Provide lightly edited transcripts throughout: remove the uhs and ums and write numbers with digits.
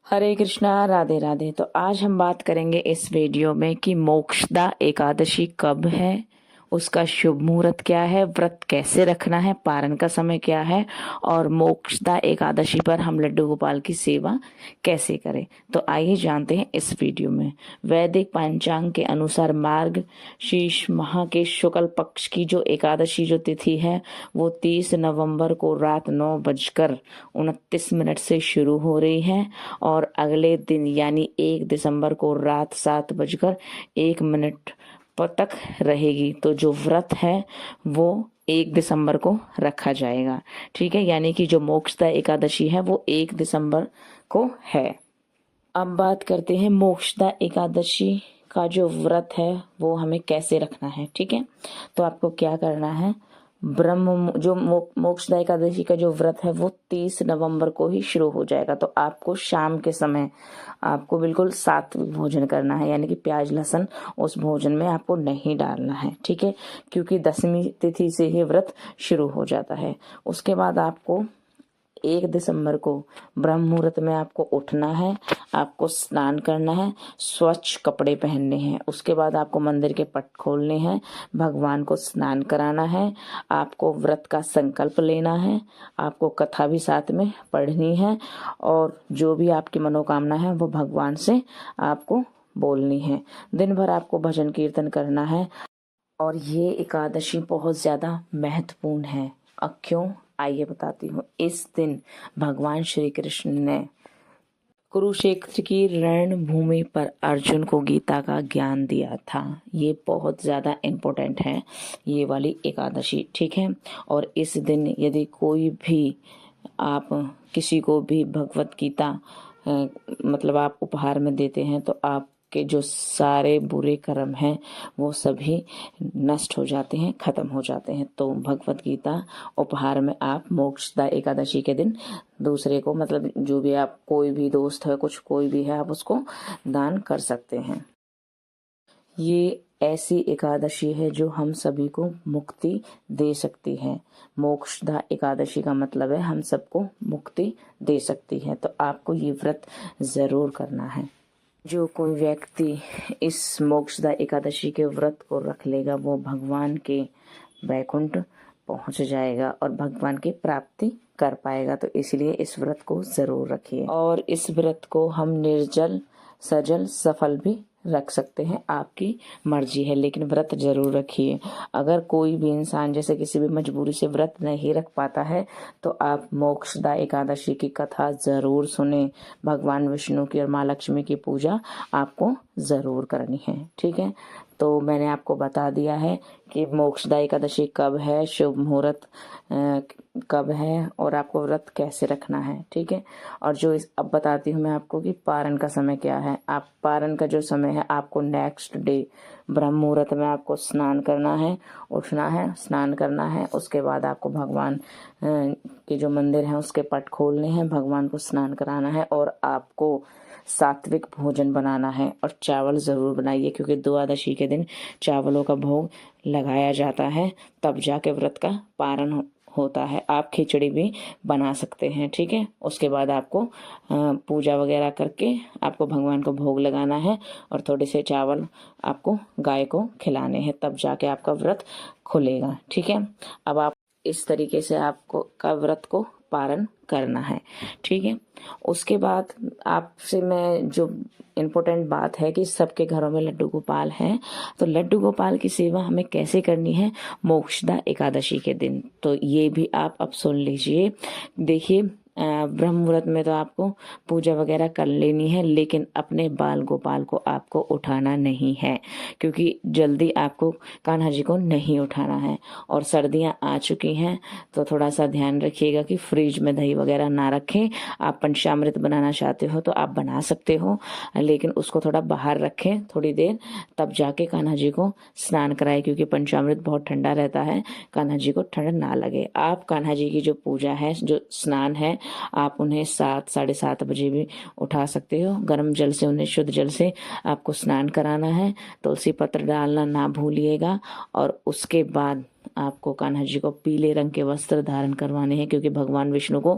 हरे कृष्णा, राधे राधे। तो आज हम बात करेंगे इस वीडियो में कि मोक्षदा एकादशी कब है, उसका शुभ मुहूर्त क्या है, व्रत कैसे रखना है, पारण का समय क्या है और मोक्षदा एकादशी पर हम लड्डू गोपाल की सेवा कैसे करें। तो आइए जानते हैं इस वीडियो में। वैदिक पंचांग के अनुसार मार्ग शीर्ष माह के शुक्ल पक्ष की जो एकादशी जो तिथि है वो 30 नवंबर को रात 9:29 से शुरू हो रही है और अगले दिन यानी 1 दिसंबर को रात 7:01 तक रहेगी। तो जो व्रत है वो 1 दिसंबर को रखा जाएगा। ठीक है, यानी कि जो मोक्षदा एकादशी है वो 1 दिसंबर को है। अब बात करते हैं मोक्षदा एकादशी का जो व्रत है वो हमें कैसे रखना है। ठीक है, तो आपको क्या करना है, मोक्षदा एकादशी का जो व्रत है वो 30 नवंबर को ही शुरू हो जाएगा। तो आपको शाम के समय आपको बिल्कुल सात्विक भोजन करना है, यानी कि प्याज लहसुन उस भोजन में आपको नहीं डालना है। ठीक है, क्योंकि 10वीं तिथि से ही व्रत शुरू हो जाता है। उसके बाद आपको 1 दिसंबर को ब्रह्म मुहूर्त में आपको उठना है, आपको स्नान करना है, स्वच्छ कपड़े पहनने हैं। उसके बाद आपको मंदिर के पट खोलने हैं, भगवान को स्नान कराना है, आपको व्रत का संकल्प लेना है, आपको कथा भी साथ में पढ़नी है और जो भी आपकी मनोकामना है वो भगवान से आपको बोलनी है। दिन भर आपको भजन कीर्तन करना है और ये एकादशी बहुत ज्यादा महत्वपूर्ण है। अब क्यों, आइए बताती हूँ। इस दिन भगवान श्री कृष्ण ने कुरुक्षेत्र की रणभूमि पर अर्जुन को गीता का ज्ञान दिया था। ये बहुत ज़्यादा इम्पोर्टेंट है ये वाली एकादशी। ठीक है, और इस दिन यदि कोई भी आप किसी को भी भगवत गीता मतलब आप उपहार में देते हैं तो आपके जो सारे बुरे कर्म हैं वो सभी नष्ट हो जाते हैं, खत्म हो जाते हैं। तो भगवत गीता उपहार में आप मोक्षदा एकादशी के दिन दूसरे को, मतलब जो भी आप, कोई भी दोस्त है, कुछ कोई भी है, आप उसको दान कर सकते हैं। ये ऐसी एकादशी है जो हम सभी को मुक्ति दे सकती है। मोक्षदा एकादशी का मतलब है हम सबको मुक्ति दे सकती है। तो आपको ये व्रत जरूर करना है। जो कोई व्यक्ति इस मोक्षदा एकादशी के व्रत को रख लेगा वो भगवान के वैकुंठ पहुंच जाएगा और भगवान की प्राप्ति कर पाएगा। तो इसलिए इस व्रत को जरूर रखिए। और इस व्रत को हम निर्जल सजल सफल भी रख सकते हैं, आपकी मर्जी है, लेकिन व्रत जरूर रखिए। अगर कोई भी इंसान जैसे किसी भी मजबूरी से व्रत नहीं रख पाता है तो आप मोक्षदा एकादशी की कथा जरूर सुने। भगवान विष्णु की और माँ लक्ष्मी की पूजा आपको जरूर करनी है। ठीक है, तो मैंने आपको बता दिया है कि मोक्षदा एकादशी कब है, शुभ मुहूर्त कब है और आपको व्रत कैसे रखना है। ठीक है, और अब बताती हूँ मैं आपको कि पारण का समय क्या है। आप पारण का जो समय है, आपको नेक्स्ट डे ब्रह्म मुहूर्त में आपको स्नान करना है, उठना है, स्नान करना है। उसके बाद आपको भगवान के जो मंदिर हैं उसके पट खोलने हैं, भगवान को स्नान कराना है और आपको सात्विक भोजन बनाना है। और चावल जरूर बनाइए, क्योंकि द्वादशी के दिन चावलों का भोग लगाया जाता है, तब जाके व्रत का पारण होता है। आप खिचड़ी भी बना सकते हैं। ठीक है, उसके बाद आपको पूजा वगैरह करके आपको भगवान को भोग लगाना है और थोड़े से चावल आपको गाय को खिलाने हैं, तब जाके आपका व्रत खुलेगा। ठीक है, अब आप इस तरीके से आपको का व्रत को पारण करना है। ठीक है, उसके बाद आपसे मैं जो इम्पोर्टेंट बात है कि सबके घरों में लड्डू गोपाल हैं, तो लड्डू गोपाल की सेवा हमें कैसे करनी है मोक्षदा एकादशी के दिन, तो ये भी आप अब सुन लीजिए। देखिए, ब्रह्म मुहूर्त में तो आपको पूजा वगैरह कर लेनी है, लेकिन अपने बाल गोपाल को आपको उठाना नहीं है, क्योंकि जल्दी आपको कान्हा जी को नहीं उठाना है। और सर्दियां आ चुकी हैं तो थोड़ा सा ध्यान रखिएगा कि फ्रिज में दही वगैरह ना रखें। आप पंचामृत बनाना चाहते हो तो आप बना सकते हो, लेकिन उसको थोड़ा बाहर रखें थोड़ी देर, तब जाके कान्हा जी को स्नान कराएं, क्योंकि पंचामृत बहुत ठंडा रहता है, कान्हा जी को ठंड ना लगे। आप कान्हा जी की जो पूजा है, जो स्नान है, आप उन्हें 7 साढ़े 7 बजे भी उठा सकते हो। गर्म जल से, उन्हें शुद्ध जल से आपको स्नान कराना है। तुलसी पत्र डालना ना भूलिएगा और उसके बाद आपको कान्हा जी को पीले रंग के वस्त्र धारण करवाने हैं, क्योंकि भगवान विष्णु को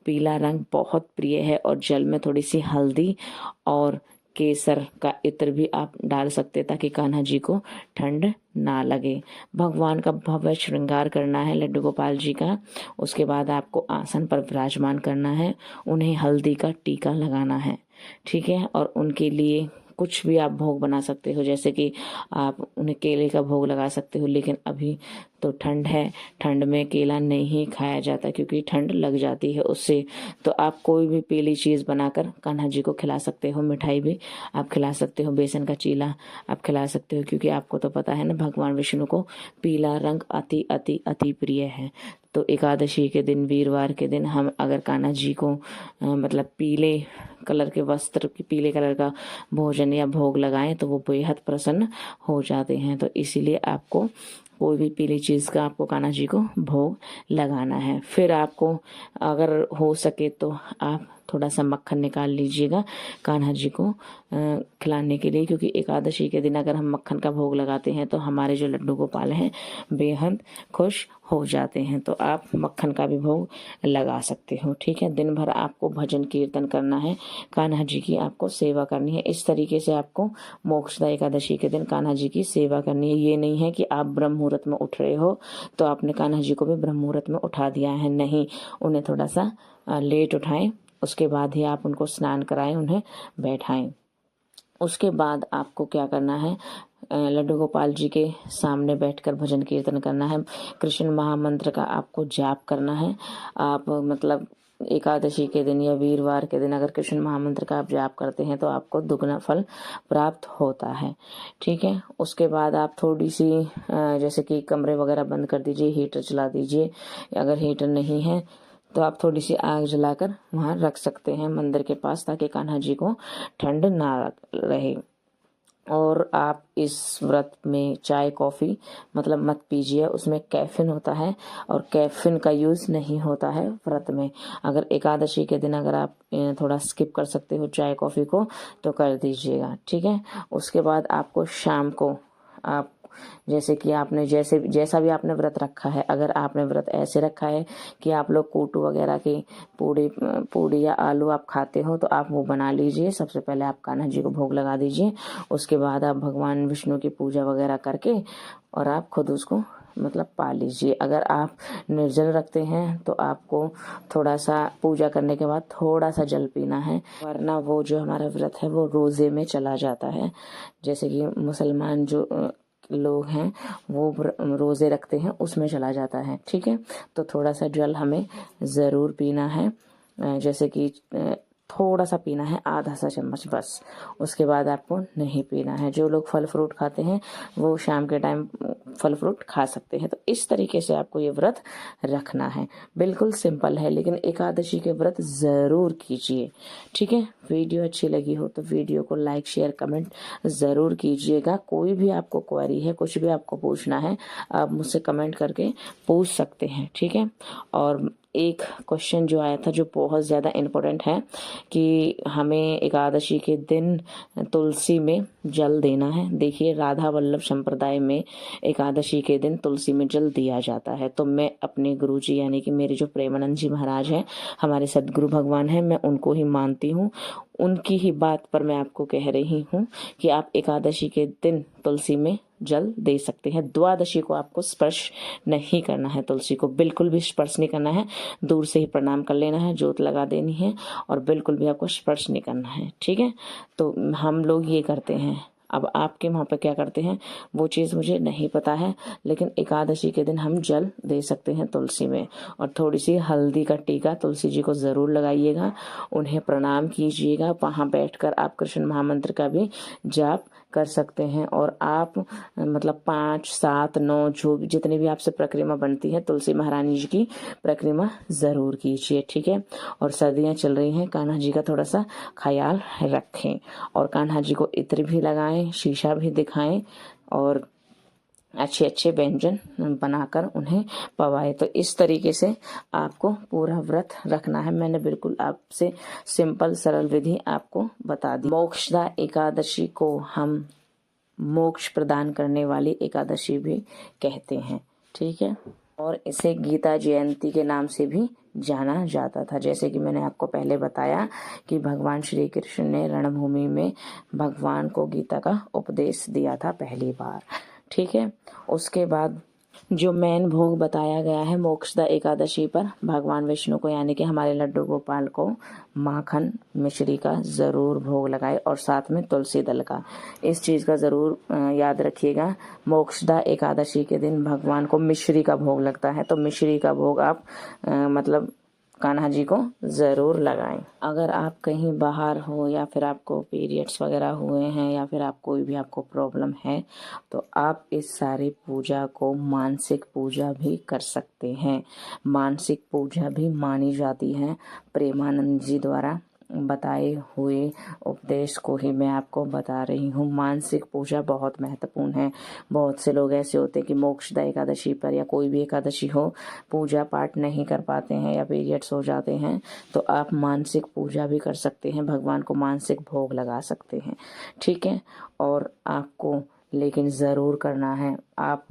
पीला रंग बहुत प्रिय है। और जल में थोड़ी सी हल्दी और केसर का इत्र भी आप डाल सकते हैं, ताकि कान्हा जी को ठंड ना लगे। भगवान का भव्य श्रृंगार करना है लड्डू गोपाल जी का। उसके बाद आपको आसन पर विराजमान करना है, उन्हें हल्दी का टीका लगाना है, ठीक है। और उनके लिए कुछ भी आप भोग बना सकते हो, जैसे कि आप उन्हें केले का भोग लगा सकते हो, लेकिन अभी तो ठंड है, ठंड में केला नहीं खाया जाता क्योंकि ठंड लग जाती है उससे। तो आप कोई भी पीली चीज़ बनाकर कान्हा जी को खिला सकते हो। मिठाई भी आप खिला सकते हो, बेसन का चीला आप खिला सकते हो, क्योंकि आपको तो पता है ना, भगवान विष्णु को पीला रंग अति अति अति प्रिय है। तो एकादशी के दिन, वीरवार के दिन हम अगर कान्हा जी को मतलब पीले कलर के वस्त्र, पीले कलर का भोजन या भोग लगाएं तो वो बेहद प्रसन्न हो जाते हैं। तो इसीलिए आपको कोई भी पीली चीज़ का आपको कान्हा जी को भोग लगाना है। फिर आपको अगर हो सके तो आप थोड़ा सा मक्खन निकाल लीजिएगा कान्हा जी को खिलाने के लिए, क्योंकि एकादशी के दिन अगर हम मक्खन का भोग लगाते हैं तो हमारे जो लड्डू गोपाल हैं बेहद खुश हो जाते हैं। तो आप मक्खन का भी भोग लगा सकते हो, ठीक है। दिन भर आपको भजन कीर्तन करना है, कान्हा जी की आपको सेवा करनी है। इस तरीके से आपको मोक्षदा एकादशी के दिन कान्हा जी की सेवा करनी है। ये नहीं है कि आप ब्रह्म मुहूर्त में उठ रहे हो तो आपने कान्हा जी को भी ब्रह्म मुहूर्त में उठा दिया है, नहीं। उन्हें थोड़ा सा लेट उठाएं, उसके बाद ही आप उनको स्नान कराएं, उन्हें बैठाएं। उसके बाद आपको क्या करना है, लड्डू गोपाल जी के सामने बैठकर भजन कीर्तन करना है। कृष्ण महामंत्र का आपको जाप करना है। आप मतलब एकादशी के दिन या वीरवार के दिन अगर कृष्ण महामंत्र का आप जाप करते हैं तो आपको दुगना फल प्राप्त होता है, ठीक है। उसके बाद आप थोड़ी सी जैसे कि कमरे वगैरह बंद कर दीजिए, हीटर चला दीजिए। अगर हीटर नहीं है तो आप थोड़ी सी आग जलाकर वहाँ रख सकते हैं मंदिर के पास, ताकि कान्हा जी को ठंड ना रहे। और आप इस व्रत में चाय कॉफ़ी मतलब मत पीजिए, उसमें कैफीन होता है और कैफीन का यूज़ नहीं होता है व्रत में। अगर एकादशी के दिन अगर आप थोड़ा स्किप कर सकते हो चाय कॉफ़ी को तो कर दीजिएगा, ठीक है। उसके बाद आपको शाम को आप जैसे कि आपने जैसा भी आपने व्रत रखा है, अगर आपने व्रत ऐसे रखा है कि आप लोग कोटू वगैरह के पूड़ी या आलू आप खाते हो तो आप वो बना लीजिए। सबसे पहले आप कान्हा जी को भोग लगा दीजिए, उसके बाद आप भगवान विष्णु की पूजा वगैरह करके और आप खुद उसको मतलब पा लीजिए। अगर आप निर्जल रखते हैं तो आपको थोड़ा सा पूजा करने के बाद थोड़ा सा जल पीना है, वरना वो जो हमारा व्रत है वो रोज़े में चला जाता है। जैसे कि मुसलमान जो लोग हैं वो रोज़े रखते हैं उसमें चला जाता है, ठीक है। तो थोड़ा सा जल हमें ज़रूर पीना है, जैसे कि थोड़ा सा पीना है, आधा सा चम्मच बस। उसके बाद आपको नहीं पीना है। जो लोग फल फ्रूट खाते हैं वो शाम के टाइम फल फ्रूट खा सकते हैं। तो इस तरीके से आपको ये व्रत रखना है। बिल्कुल सिंपल है, लेकिन एकादशी के व्रत ज़रूर कीजिए, ठीक है। वीडियो अच्छी लगी हो तो वीडियो को लाइक शेयर कमेंट ज़रूर कीजिएगा। कोई भी आपको क्वेरी है, कुछ भी आपको पूछना है, आप मुझसे कमेंट करके पूछ सकते हैं, ठीक है। और एक क्वेश्चन जो आया था जो बहुत ज़्यादा इम्पोर्टेंट है कि हमें एकादशी के दिन तुलसी में जल देना है। देखिए, राधा वल्लभ संप्रदाय में एकादशी के दिन तुलसी में जल दिया जाता है। तो मैं अपने गुरुजी यानी कि मेरे जो प्रेमानंद जी महाराज हैं, हमारे सदगुरु भगवान हैं, मैं उनको ही मानती हूँ। उनकी ही बात पर मैं आपको कह रही हूँ कि आप एकादशी के दिन तुलसी में जल दे सकते हैं। द्वादशी को आपको स्पर्श नहीं करना है, तुलसी को बिल्कुल भी स्पर्श नहीं करना है, दूर से ही प्रणाम कर लेना है, जोत लगा देनी है और बिल्कुल भी आपको स्पर्श नहीं करना है, ठीक है। तो हम लोग ये करते हैं। अब आपके वहाँ पे क्या करते हैं वो चीज़ मुझे नहीं पता है, लेकिन एकादशी के दिन हम जल दे सकते हैं तुलसी में। और थोड़ी सी हल्दी का टीका तुलसी जी को ज़रूर लगाइएगा, उन्हें प्रणाम कीजिएगा। वहाँ बैठकर आप कृष्ण महामंत्र का भी जाप कर सकते हैं। और आप मतलब 5, 7, 9 जो भी जितनी भी आपसे प्रक्रिया बनती है तुलसी महारानी जी की प्रक्रिया ज़रूर कीजिए, ठीक है। और सर्दियाँ चल रही हैं, कान्हा जी का थोड़ा सा ख्याल रखें और कान्हा जी को इत्र भी लगाएं, शीशा भी दिखाएं और अच्छे अच्छे व्यंजन बनाकर उन्हें पवाए। तो इस तरीके से आपको पूरा व्रत रखना है। मैंने बिल्कुल आपसे सिंपल सरल विधि आपको बता दी। मोक्षदा एकादशी को हम मोक्ष प्रदान करने वाली एकादशी भी कहते हैं, ठीक है। और इसे गीता जयंती के नाम से भी जाना जाता था। जैसे कि मैंने आपको पहले बताया कि भगवान श्री कृष्ण ने रणभूमि में भगवान को गीता का उपदेश दिया था पहली बार। ठीक है। उसके बाद जो मेन भोग बताया गया है मोक्षदा एकादशी पर भगवान विष्णु को यानी कि हमारे लड्डू गोपाल को माखन मिश्री का ज़रूर भोग लगाए और साथ में तुलसी दल का। इस चीज़ का ज़रूर याद रखिएगा। मोक्षदा एकादशी के दिन भगवान को मिश्री का भोग लगता है, तो मिश्री का भोग आप मतलब कान्हा जी को ज़रूर लगाएं। अगर आप कहीं बाहर हो या फिर आपको पीरियड्स वगैरह हुए हैं या फिर आप कोई भी आपको प्रॉब्लम है तो आप इस सारी पूजा को मानसिक पूजा भी कर सकते हैं। मानसिक पूजा भी मानी जाती है। प्रेमानंद जी द्वारा बताए हुए उपदेश को ही मैं आपको बता रही हूँ। मानसिक पूजा बहुत महत्वपूर्ण है। बहुत से लोग ऐसे होते हैं कि मोक्षदा एकादशी पर या कोई भी एकादशी हो पूजा पाठ नहीं कर पाते हैं या पीरियड्स हो जाते हैं, तो आप मानसिक पूजा भी कर सकते हैं, भगवान को मानसिक भोग लगा सकते हैं। ठीक है। और आपको लेकिन ज़रूर करना है। आप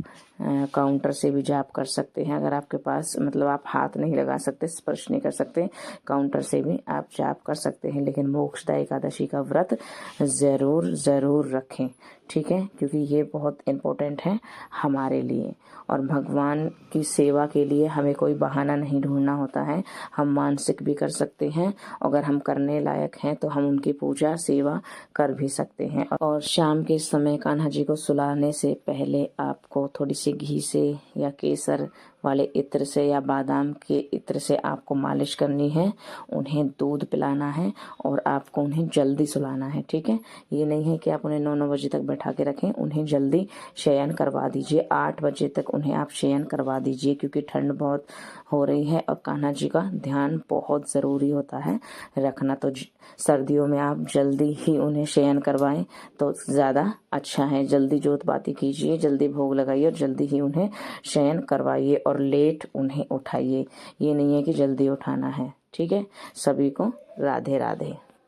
काउंटर से भी जाप कर सकते हैं। अगर आपके पास मतलब आप हाथ नहीं लगा सकते, स्पर्श नहीं कर सकते, काउंटर से भी आप जाप कर सकते हैं, लेकिन मोक्षदा एकादशी का व्रत ज़रूर रखें। ठीक है, क्योंकि ये बहुत इम्पोर्टेंट है हमारे लिए। और भगवान की सेवा के लिए हमें कोई बहाना नहीं ढूंढना होता है। हम मानसिक भी कर सकते हैं, अगर हम करने लायक हैं तो हम उनकी पूजा सेवा कर भी सकते हैं। और शाम के समय कान्हा जी को सुलाने से पहले आपको थोड़ी सी घी से या केसर वाले इत्र से या बादाम के इत्र से आपको मालिश करनी है, उन्हें दूध पिलाना है और आपको उन्हें जल्दी सुलाना है। ठीक है, ये नहीं है कि आप उन्हें 9 बजे तक बैठा के रखें, उन्हें जल्दी शयन करवा दीजिए। 8 बजे तक उन्हें आप शयन करवा दीजिए, क्योंकि ठंड बहुत हो रही है और कान्हा जी का ध्यान बहुत ज़रूरी होता है रखना। तो सर्दियों में आप जल्दी ही उन्हें शयन करवाएं तो ज़्यादा अच्छा है। जल्दी जोत बाती कीजिए, जल्दी भोग लगाइए और जल्दी ही उन्हें शयन करवाइए और लेट उन्हें उठाइए। ये नहीं है कि जल्दी उठाना है। ठीक है, सभी को राधे राधे।